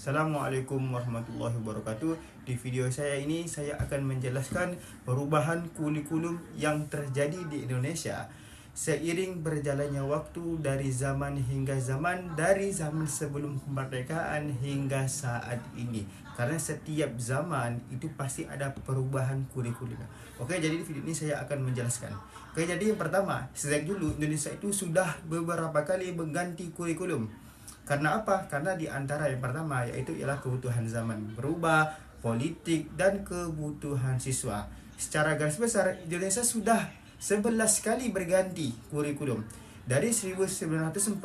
Assalamualaikum warahmatullahi wabarakatuh. Di video saya ini saya akan menjelaskan perubahan kurikulum yang terjadi di Indonesia seiring berjalannya waktu dari zaman hingga zaman, dari zaman sebelum kemerdekaan hingga saat ini. Karena setiap zaman itu pasti ada perubahan kurikulum. Oke, jadi di video ini saya akan menjelaskan. Oke, jadi yang pertama, sejak dulu Indonesia itu sudah beberapa kali mengganti kurikulum. Karena apa? Karena di antara yang pertama yaitu ialah kebutuhan zaman berubah, politik, dan kebutuhan siswa. Secara garis besar, Indonesia sudah 11 kali berganti kurikulum dari 1947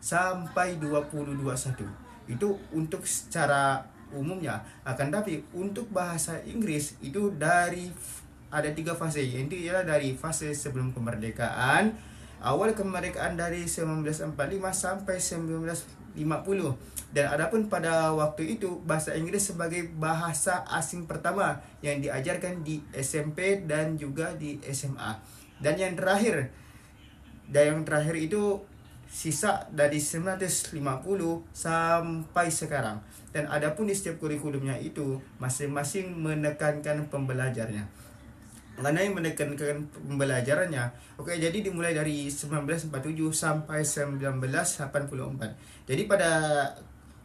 sampai 2021. Itu untuk secara umumnya. Akan tapi untuk bahasa Inggris itu ada 3 fase, yaitu ialah dari fase sebelum kemerdekaan, awal kemerdekaan dari 1945 sampai 1950. Dan adapun pada waktu itu bahasa Inggris sebagai bahasa asing pertama yang diajarkan di SMP dan juga di SMA. Dan yang terakhir itu sisa dari 1950 sampai sekarang. Dan adapun di setiap kurikulumnya itu masing-masing menekankan pembelajarnya. Mengenai menekankan pembelajarannya, oke, jadi dimulai dari 1947 sampai 1984. Jadi pada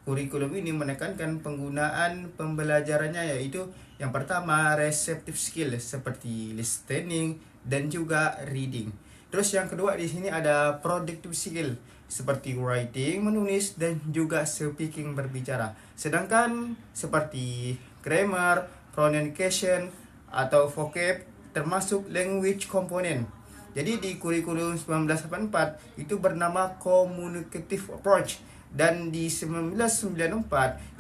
kurikulum ini menekankan penggunaan pembelajarannya, yaitu yang pertama receptive skill seperti listening dan juga reading. Terus yang kedua di sini ada productive skill seperti writing, menulis, dan juga speaking, berbicara. Sedangkan seperti grammar, pronunciation atau vocab, termasuk language component. Jadi di kurikulum 1984 itu bernama communicative approach, dan di 1994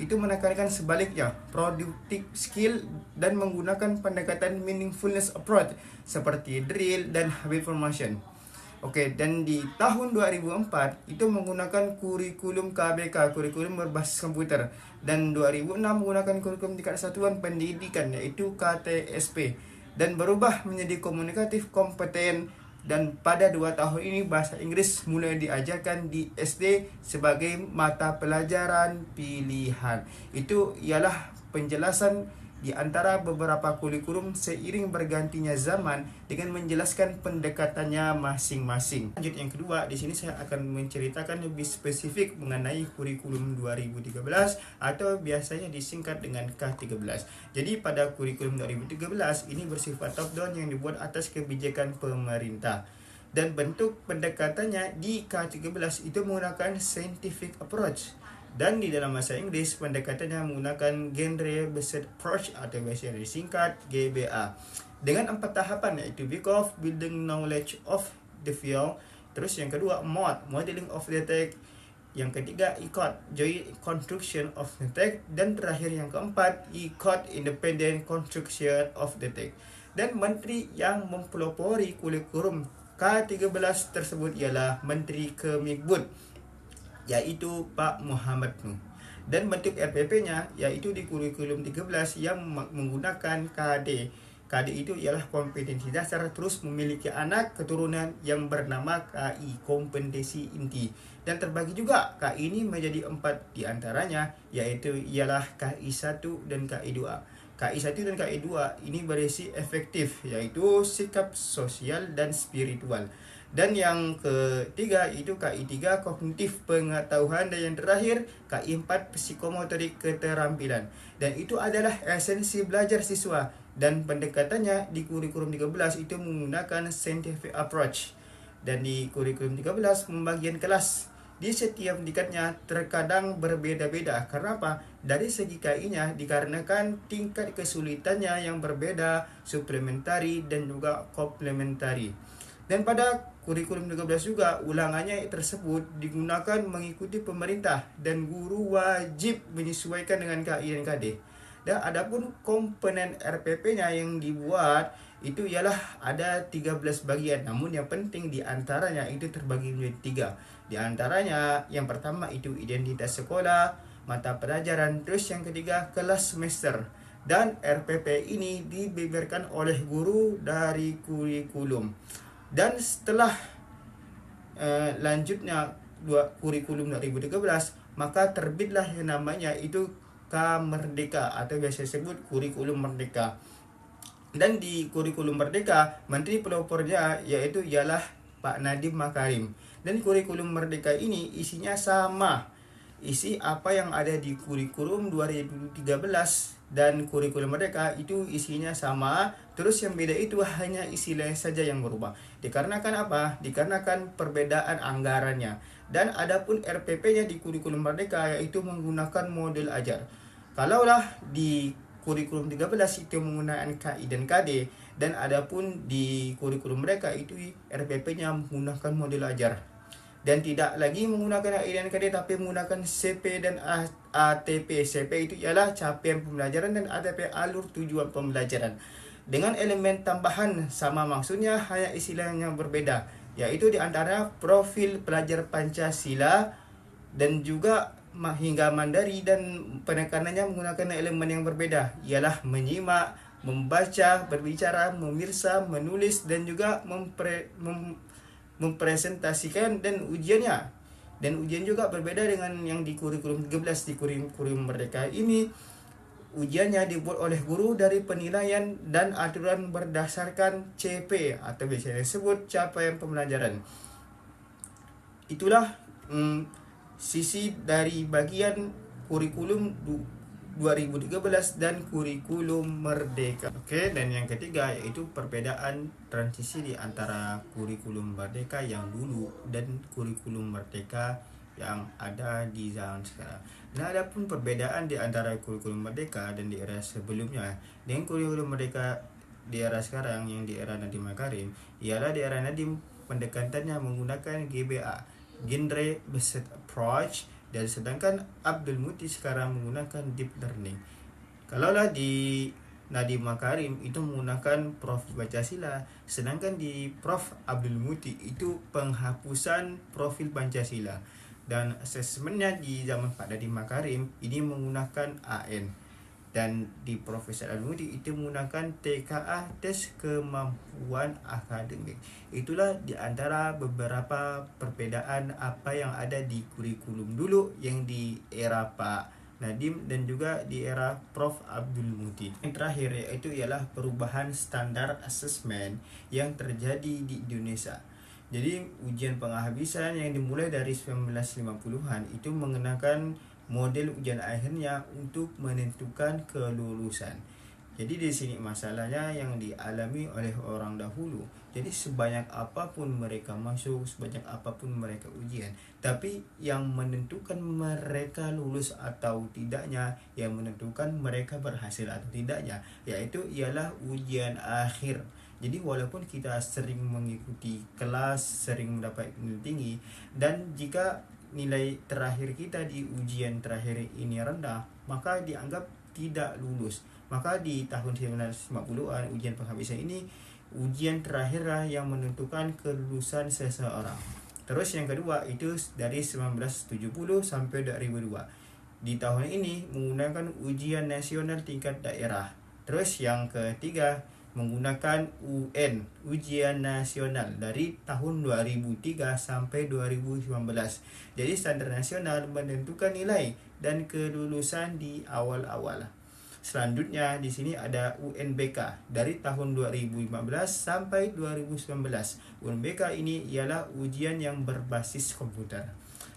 itu menekankan sebaliknya productive skill dan menggunakan pendekatan meaningfulness approach seperti drill dan habit formation. Oke, dan di tahun 2004 itu menggunakan kurikulum KBK, kurikulum berbasis komputer, dan 2006 menggunakan kurikulum tingkat satuan pendidikan yaitu KTSP, dan berubah menjadi komunikatif kompeten. Dan pada 2 tahun ini bahasa Inggris mulai diajarkan di SD sebagai mata pelajaran pilihan. Itu ialah penjelasan di antara beberapa kurikulum seiring bergantinya zaman dengan menjelaskan pendekatannya masing-masing. Lanjut yang kedua, di sini saya akan menceritakan lebih spesifik mengenai kurikulum 2013 atau biasanya disingkat dengan K13. Jadi pada kurikulum 2013 ini bersifat top down yang dibuat atas kebijakan pemerintah. Dan bentuk pendekatannya di K13 itu menggunakan scientific approach. Dan di dalam bahasa Inggris pendekatannya menggunakan genre based approach atau biasa disingkat GBA, dengan 4 tahapan, yaitu Week of building knowledge of the field. Terus yang kedua modeling of the text. Yang ketiga joint construction of the text. Dan terakhir yang keempat independent construction of the text. Dan menteri yang mempelopori kurikulum K13 tersebut ialah Menteri Kemikbud, yaitu Pak Muhammad Nuh. Dan bentuk RPP-nya yaitu di kurikulum 13 yang menggunakan KD. KD itu ialah kompetensi dasar, terus memiliki anak keturunan yang bernama KI, kompetensi inti. Dan terbagi juga KI ini menjadi 4 diantaranya, yaitu ialah KI 1 dan KI 2. KI 1 dan KI 2 ini berisi efektif, yaitu sikap sosial dan spiritual. Dan yang ketiga itu KI 3 kognitif pengetahuan, dan yang terakhir KI 4 psikomotorik keterampilan. Dan itu adalah esensi belajar siswa, dan pendekatannya di kurikulum 13 itu menggunakan scientific approach. Dan di kurikulum 13 pembagian kelas di setiap tingkatnya terkadang berbeda-beda. Karena apa? Dari segi KI-nya dikarenakan tingkat kesulitannya yang berbeda, suplementari dan juga komplementari. Dan pada kurikulum 13 juga ulangannya tersebut digunakan mengikuti pemerintah, dan guru wajib menyesuaikan dengan KI dan KD. Dan adapun komponen RPP-nya yang dibuat itu ialah ada 13 bagian, namun yang penting di antaranya itu terbagi menjadi 3. Di antaranya yang pertama itu identitas sekolah, mata pelajaran, terus yang ketiga kelas semester. Dan RPP ini dibeberkan oleh guru dari kurikulum. Dan setelah lanjutnya kurikulum 2013 maka terbitlah yang namanya itu K-Merdeka atau biasa disebut kurikulum merdeka. Dan di kurikulum merdeka, menteri pelopornya yaitu ialah Pak Nadiem Makarim. Dan kurikulum merdeka ini isinya sama, isi apa yang ada di kurikulum 2013 dan kurikulum merdeka itu isinya sama. Terus yang beda itu hanya istilah saja yang berubah. Dikarenakan apa? Dikarenakan perbedaan anggarannya. Dan adapun RPP-nya di kurikulum merdeka yaitu menggunakan model ajar. Kalaulah di kurikulum 13 itu menggunakan KI dan KD, dan adapun di kurikulum mereka itu RPP-nya menggunakan model ajar. Dan tidak lagi menggunakan KI dan KD tapi menggunakan CP dan ATP. CP itu ialah capaian pembelajaran dan ATP alur tujuan pembelajaran. Dengan elemen tambahan sama maksudnya, hanya istilah yang berbeda, yaitu di antara profil pelajar Pancasila dan juga hingga Mandari, dan penekanannya menggunakan elemen yang berbeda, ialah menyimak, membaca, berbicara, memirsa, menulis, dan juga mempresentasikan dan ujiannya. Dan ujian juga berbeda dengan yang di kurikulum 13. Di kurikulum merdeka ini ujiannya dibuat oleh guru dari penilaian dan aturan berdasarkan CP atau biasanya disebut capaian pembelajaran. Itulah sisi dari bagian kurikulum 2013 dan kurikulum merdeka. Oke, dan yang ketiga yaitu perbedaan transisi di antara kurikulum merdeka yang dulu dan kurikulum merdeka yang ada di zaman sekarang. Nah, ada pun perbedaan di antara kurikulum merdeka dan di era sebelumnya. Dengan kurikulum merdeka di era sekarang yang di era Nadiem Makarim, ialah di era Nadiem pendekatannya menggunakan GBA, Genre Based Approach, dan sedangkan Abdul Muti sekarang menggunakan Deep Learning. Kalaulah di Nadiem Makarim itu menggunakan profil Pancasila, sedangkan di Prof Abdul Muti itu penghapusan profil Pancasila. Dan asesmennya di zaman Pak Nadiem Makarim ini menggunakan AN, dan di Profesor Abdul Muti itu menggunakan TKA, tes kemampuan akademik. Itulah di antara beberapa perbedaan apa yang ada di kurikulum dulu yang di era Pak Nadiem dan juga di era Prof Abdul Muti. Yang terakhir yaitu ialah perubahan standar asesmen yang terjadi di Indonesia. Jadi ujian penghabisan yang dimulai dari 1950-an itu mengenakan model ujian akhirnya untuk menentukan kelulusan. Jadi di sini masalahnya yang dialami oleh orang dahulu. Jadi sebanyak apapun mereka masuk, sebanyak apapun mereka ujian, tapi yang menentukan mereka lulus atau tidaknya, yang menentukan mereka berhasil atau tidaknya, yaitu ialah ujian akhir. Jadi walaupun kita sering mengikuti kelas, sering mendapat nilai tinggi, dan jika nilai terakhir kita di ujian terakhir ini rendah, maka dianggap tidak lulus. Maka di tahun 1950-an ujian penghabisan ini ujian terakhir yang menentukan kelulusan seseorang. Terus yang kedua itu dari 1970 sampai 2002. Di tahun ini menggunakan ujian nasional tingkat daerah. Terus yang ketiga menggunakan UN, ujian nasional dari tahun 2003 sampai 2019. Jadi standar nasional menentukan nilai dan kelulusan di awal-awal. Selanjutnya di sini ada UNBK dari tahun 2015 sampai 2019. UNBK ini ialah ujian yang berbasis komputer.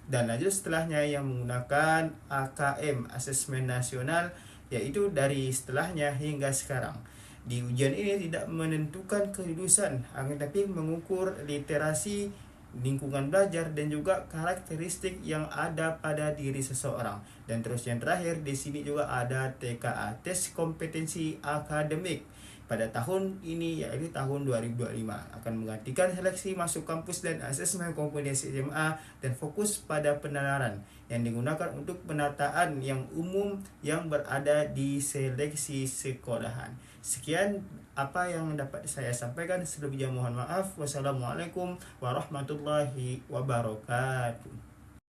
Dan lanjut setelahnya yang menggunakan AKM, Asesmen Nasional, yaitu dari setelahnya hingga sekarang. Di ujian ini tidak menentukan kelulusan, akan tetapi mengukur literasi, lingkungan belajar, dan juga karakteristik yang ada pada diri seseorang. Dan terus yang terakhir di sini juga ada TKA, tes kompetensi akademik. Pada tahun ini yaitu tahun 2025 akan menggantikan seleksi masuk kampus dan asesmen kompetensi SMA, dan fokus pada penalaran yang digunakan untuk penataan yang umum yang berada di seleksi sekolahan. Sekian apa yang dapat saya sampaikan, selebihnya mohon maaf. Wassalamualaikum warahmatullahi wabarakatuh.